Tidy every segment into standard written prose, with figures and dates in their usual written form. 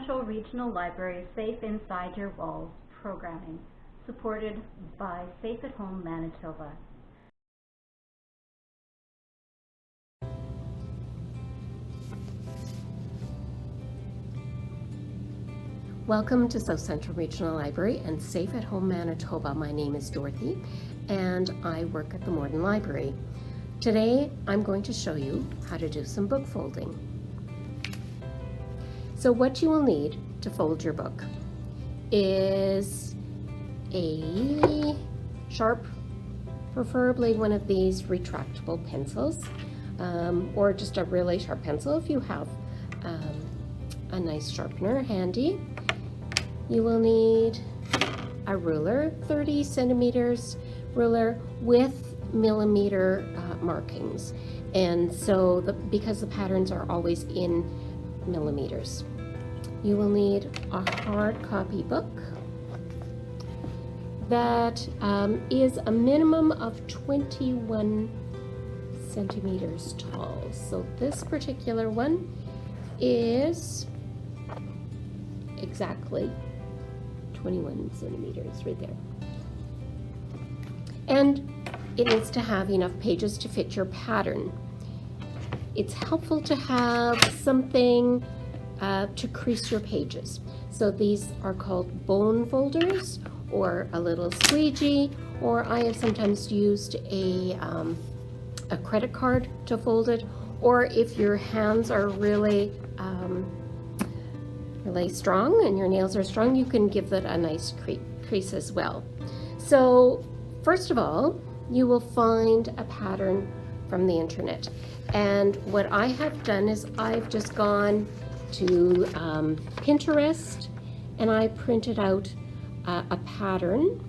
Central Regional Library Safe Inside Your Walls programming, supported by Safe at Home Manitoba. Welcome to South Central Regional Library and Safe at Home Manitoba. My name is Dorothy and I work at the Morden Library. Today I'm going to show you how to do some book folding. So what you will need to fold your book is a sharp, preferably one of these retractable pencils, or just a really sharp pencil if you have a nice sharpener handy. You will need a ruler, 30 centimeters ruler with millimeter markings, and so because the patterns are always in millimeters. You will need a hard copy book that is a minimum of 21 centimeters tall. So this particular one is exactly 21 centimeters right there. And it needs to have enough pages to fit your pattern. It's helpful to have something to crease your pages. So these are called bone folders, or a little squeegee, or I have sometimes used a credit card to fold it, or if your hands are really strong and your nails are strong, you can give it a nice crease as well. So first of all, you will find a pattern from the internet, and what I have done is I've just gone to Pinterest and I printed out a pattern,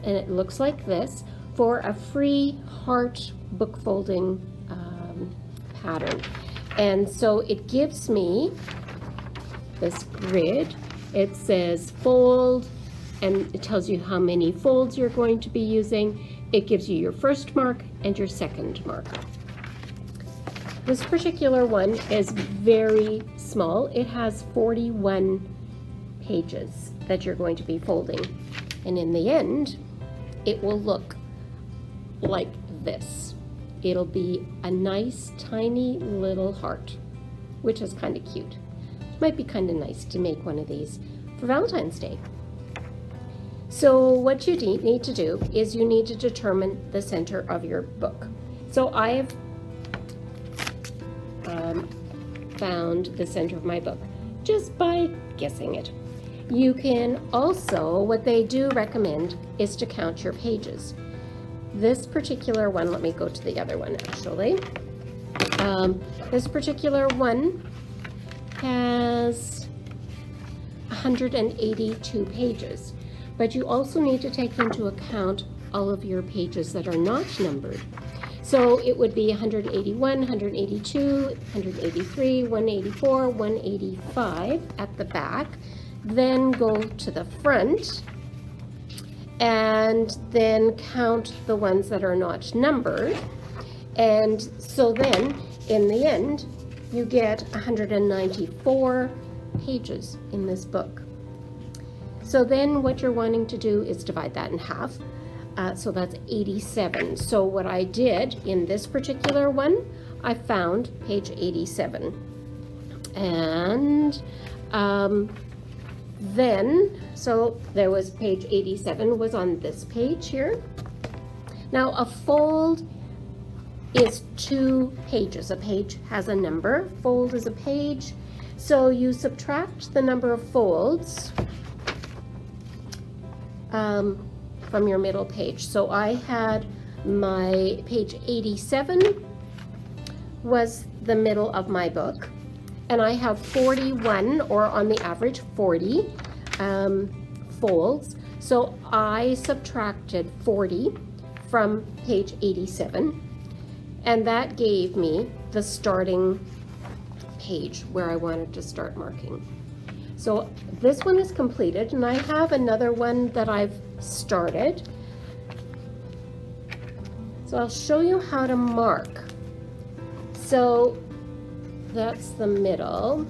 and it looks like this, for a free heart book folding pattern. And so it gives me this grid. It says fold, and it tells you how many folds you're going to be using. It gives you your first mark and your second mark. This particular one is very small. It has 41 pages that you're going to be folding. And in the end, it will look like this. It'll be a nice, tiny little heart, which is kind of cute. It might be kind of nice to make one of these for Valentine's Day. So what you need to do is you need to determine the center of your book. So I've found the center of my book just by guessing it. You can also, what they do recommend is to count your pages. This particular one, let me go to the other one actually. This particular one has 182 pages, but you also need to take into account all of your pages that are not numbered. So it would be 181, 182, 183, 184, 185 at the back. Then go to the front and then count the ones that are not numbered. And so then in the end, you get 194 pages in this book. So then what you're wanting to do is divide that in half. So that's 87. So what I did in this particular one, I found page 87. And then, so there was page 87 was on this page here. Now a fold is 2 pages. A page has a number, fold is a page. So you subtract the number of folds from your middle page. So I had my page 87 was the middle of my book, and I have 41, or on the average 40 folds. So I subtracted 40 from page 87, and that gave me the starting page where I wanted to start marking. So this one is completed, and I have another one that I've started. So I'll show you how to mark. So that's the middle.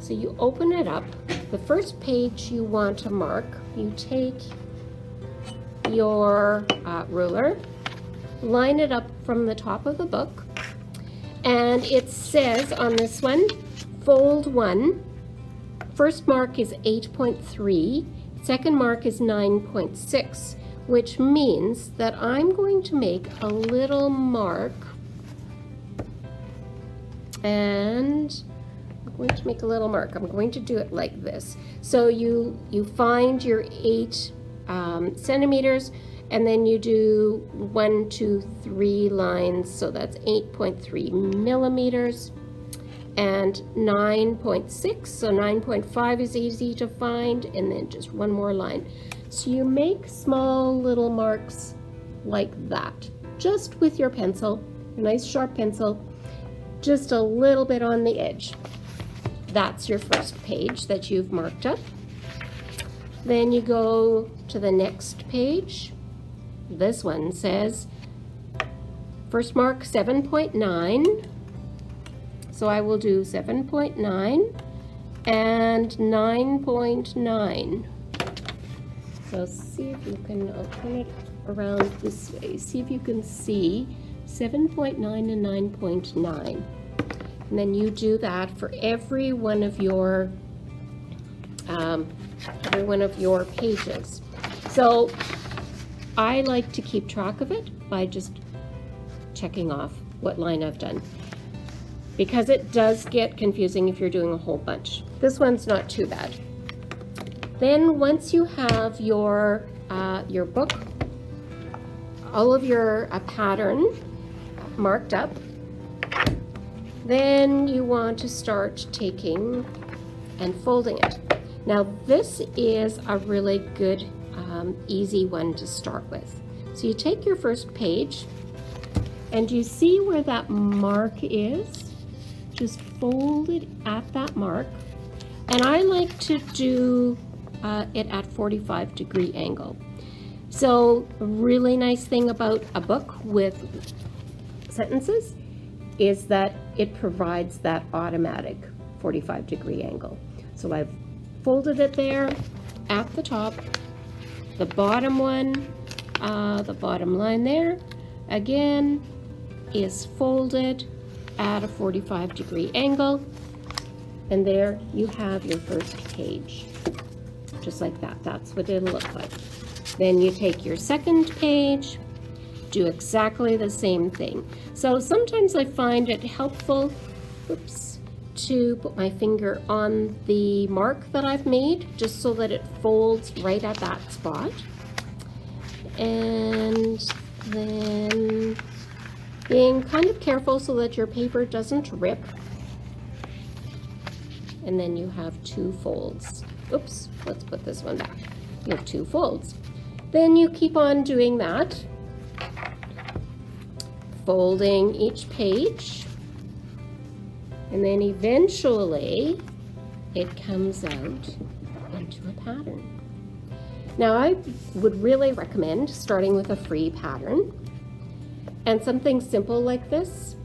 So you open it up. The first page you want to mark, you take your ruler, line it up from the top of the book, and it says on this one, fold 1. First mark is 8.3, second mark is 9.6, which means that I'm going to make a little mark, and I'm going to make a little mark. I'm going to do it like this. So you find your 8 centimeters, and then you do 1, 2, 3 lines, so that's 8.3 millimeters, and 9.6, so 9.5 is easy to find, and then just one more line. So you make small little marks like that, just with your pencil, a nice sharp pencil, just a little bit on the edge. That's your first page that you've marked up. Then you go to the next page. This one says first mark 7.9. So I will do 7.9 and 9.9. So see if you can, I'll turn it around this way. See if you can see 7.9 and 9.9. And then you do that for every one of your pages. So I like to keep track of it by just checking off what line I've done, because it does get confusing if you're doing a whole bunch. This one's not too bad. Then once you have your book, all of your pattern marked up, then you want to start taking and folding it. Now this is a really good easy one to start with. So you take your first page, and you see where that mark is? Just fold it at that mark. And I like to do it at 45-degree angle. So a really nice thing about a book with sentences is that it provides that automatic 45-degree angle. So I've folded it there at the top. The bottom one, the bottom line there, again, is folded at a 45-degree angle. And there you have your first page. Just like that. That's what it'll look like. Then you take your second page, do exactly the same thing. So sometimes I find it helpful, to put my finger on the mark that I've made, just so that it folds right at that spot. And then being kind of careful so that your paper doesn't rip. And then you have 2 folds. Oops, let's put this one back. You have 2 folds. Then you keep on doing that, folding each page. And then eventually it comes out into a pattern. Now I would really recommend starting with a free pattern and something simple like this.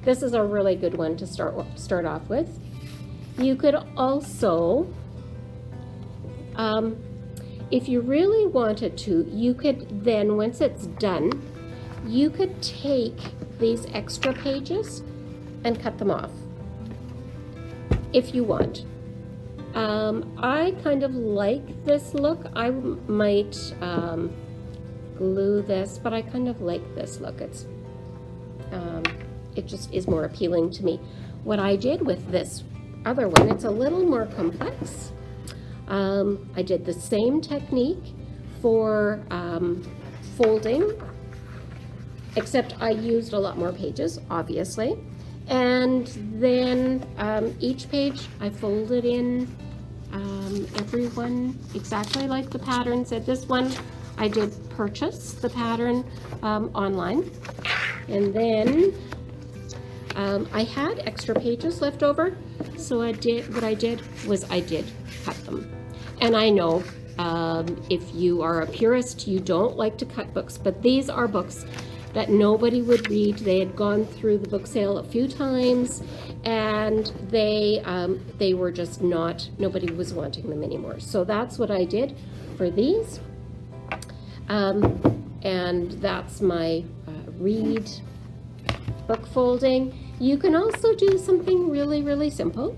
This is a really good one to start off with. You could also, if you really wanted to, you could then, once it's done, you could take these extra pages and cut them off if you want. I kind of like this look. I might glue this, but I kind of like this look. It's it just is more appealing to me. What I did with this other one, it's a little more complex. I did the same technique for folding, except I used a lot more pages, obviously. And then each page I folded in every one exactly like the pattern said. This one I did purchase the pattern online, and then I had extra pages left over, so I did cut them. And I know if you are a purist, you don't like to cut books, but these are books that nobody would read. They had gone through the book sale a few times, and they were just not, nobody was wanting them anymore. So that's what I did for these. And that's my reed book folding. You can also do something really, really simple.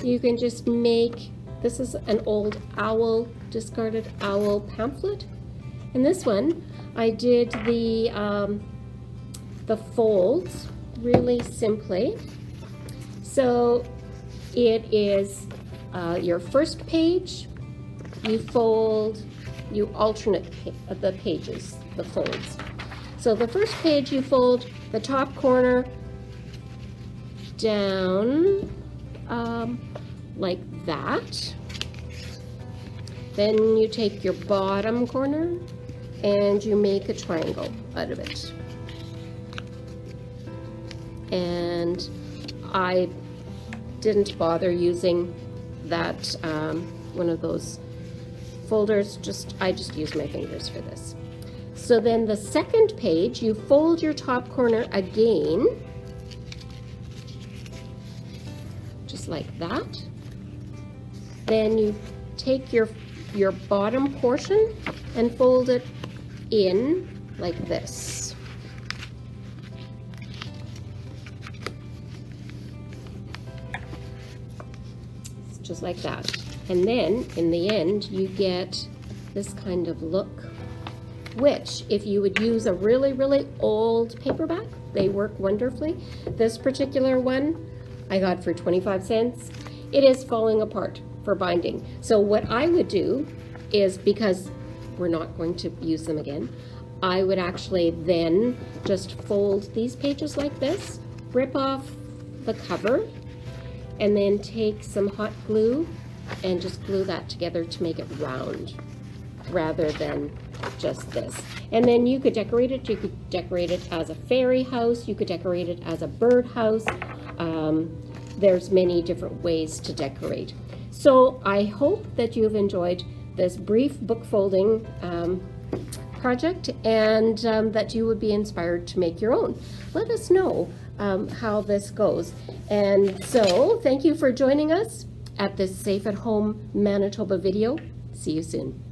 You can just make, this is an old owl, discarded owl pamphlet. And this one, I did the folds really simply. So it is your first page, you fold, you alternate the pages, the folds. So the first page you fold the top corner down like that. Then you take your bottom corner and you make a triangle out of it. And I didn't bother using that one of those folders, I just used my fingers for this. So then the second page, you fold your top corner again, just like that. Then you take your bottom portion and fold it in like this. Just like that. And then in the end you get this kind of look, which if you would use a really, really old paperback, they work wonderfully. This particular one I got for 25 cents. It is falling apart for binding. So what I would do is, because we're not going to use them again, I would actually then just fold these pages like this, rip off the cover, and then take some hot glue and just glue that together to make it round rather than just this. And then you could decorate it. You could decorate it as a fairy house. You could decorate it as a bird house. There's many different ways to decorate. So I hope that you've enjoyed this brief book folding project, and that you would be inspired to make your own. Let us know how this goes. And so thank you for joining us at this Safe at Home Manitoba video. See you soon.